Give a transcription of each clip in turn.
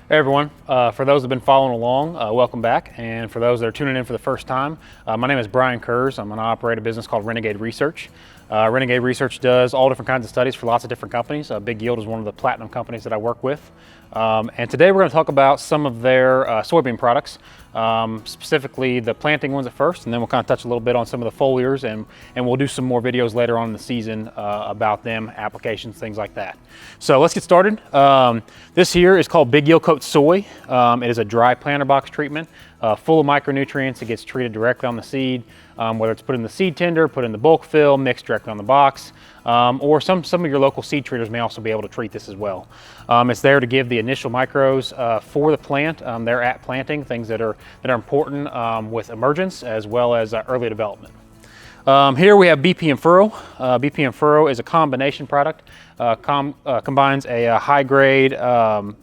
Hey everyone, for those that have been following along, welcome back. And for those that are tuning in for the first time, my name is Brian Kurz. I'm going to operate a business called Renegade Research. Renegade Research does all different kinds of studies for lots of different companies. BigYield is one of the platinum companies that I work with. And today we're going to talk about some of their soybean products, specifically the planting ones at first, and then we'll kind of touch a little bit on some of the foliars, and we'll do some more videos later on in the season about them, applications, things like that. So let's get started. This here is called BigYield Coat Soy. It is a dry planter box treatment, full of micronutrients. It gets treated directly on the seed, whether it's put in the seed tender, put in the bulk fill, mixed directly on the box, or some of your local seed treaters may also be able to treat this as well. It's there to give the initial micros for the plant. They're at planting, things that are important with emergence as well as early development. Here we have BP and Furrow. BP and Furrow is a combination product. Combines a high-grade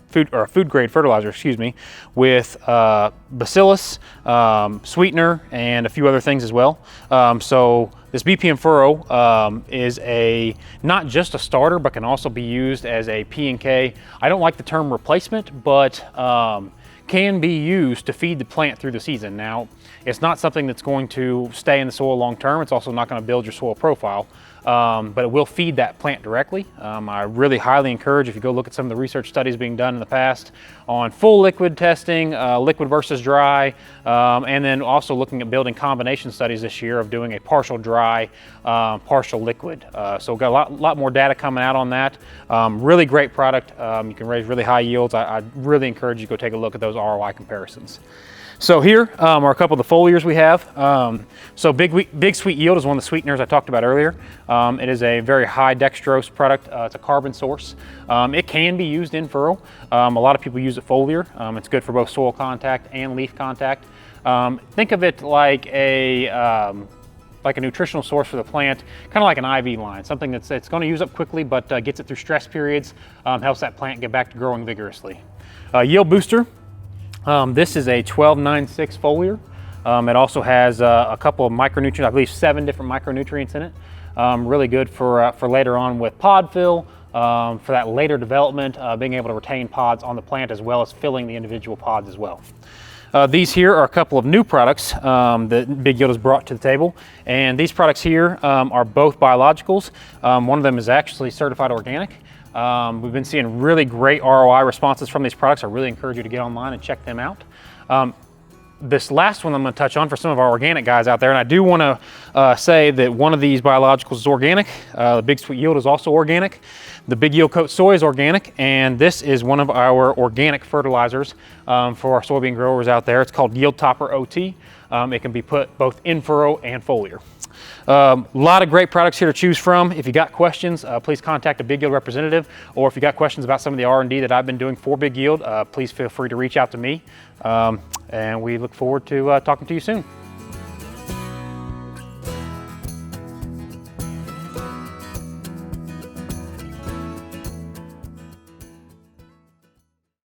food-grade fertilizer, with bacillus, sweetener, and a few other things as well. So this BP and Furrow is not just a starter, but can also be used as a P and K. I don't like the term replacement, but can be used to feed the plant through the season. Now, it's not something that's going to stay in the soil long term. It's also not going to build your soil profile, but it will feed that plant directly. I really highly encourage, if you go look at some of the research studies being done in the past on full liquid testing, liquid versus dry, and then also looking at building combination studies this year of doing a partial dry, partial liquid. So we've got a lot more data coming out on that. Really great product. You can raise really high yields. I really encourage you to go take a look at those ROI comparisons. So here are a couple of the foliars we have. So Big Sweet Yield is one of the sweeteners I talked about earlier. It is a very high dextrose product. It's a carbon source. It can be used in furrow. A lot of people use it foliar. It's good for both soil contact and leaf contact. Think of it like a nutritional source for the plant, kind of like an IV line, something that's going to use up quickly, but gets it through stress periods, helps that plant get back to growing vigorously. Yield Booster. This is a 1296 foliar. It also has a couple of micronutrients, I believe 7 different micronutrients in it. Really good for later on with pod fill, for that later development, being able to retain pods on the plant as well as filling the individual pods as well. These here are a couple of new products that BigYield has brought to the table, and these products here are both biologicals. One of them is actually certified organic. We've been seeing really great ROI responses from these products. I really encourage you to get online and check them out. This last one I'm going to touch on for some of our organic guys out there, and I do want to say that one of these biologicals is organic. The Big Sweet Yield is also organic. The BigYield Coat Soy is organic, and this is one of our organic fertilizers for our soybean growers out there. It's called Yield Topper OT. It can be put both in furrow and foliar. A lot of great products here to choose from. If you got questions, please contact a BigYield representative, or if you got questions about some of the R&D that I've been doing for BigYield, please feel free to reach out to me. And we look forward to talking to you soon.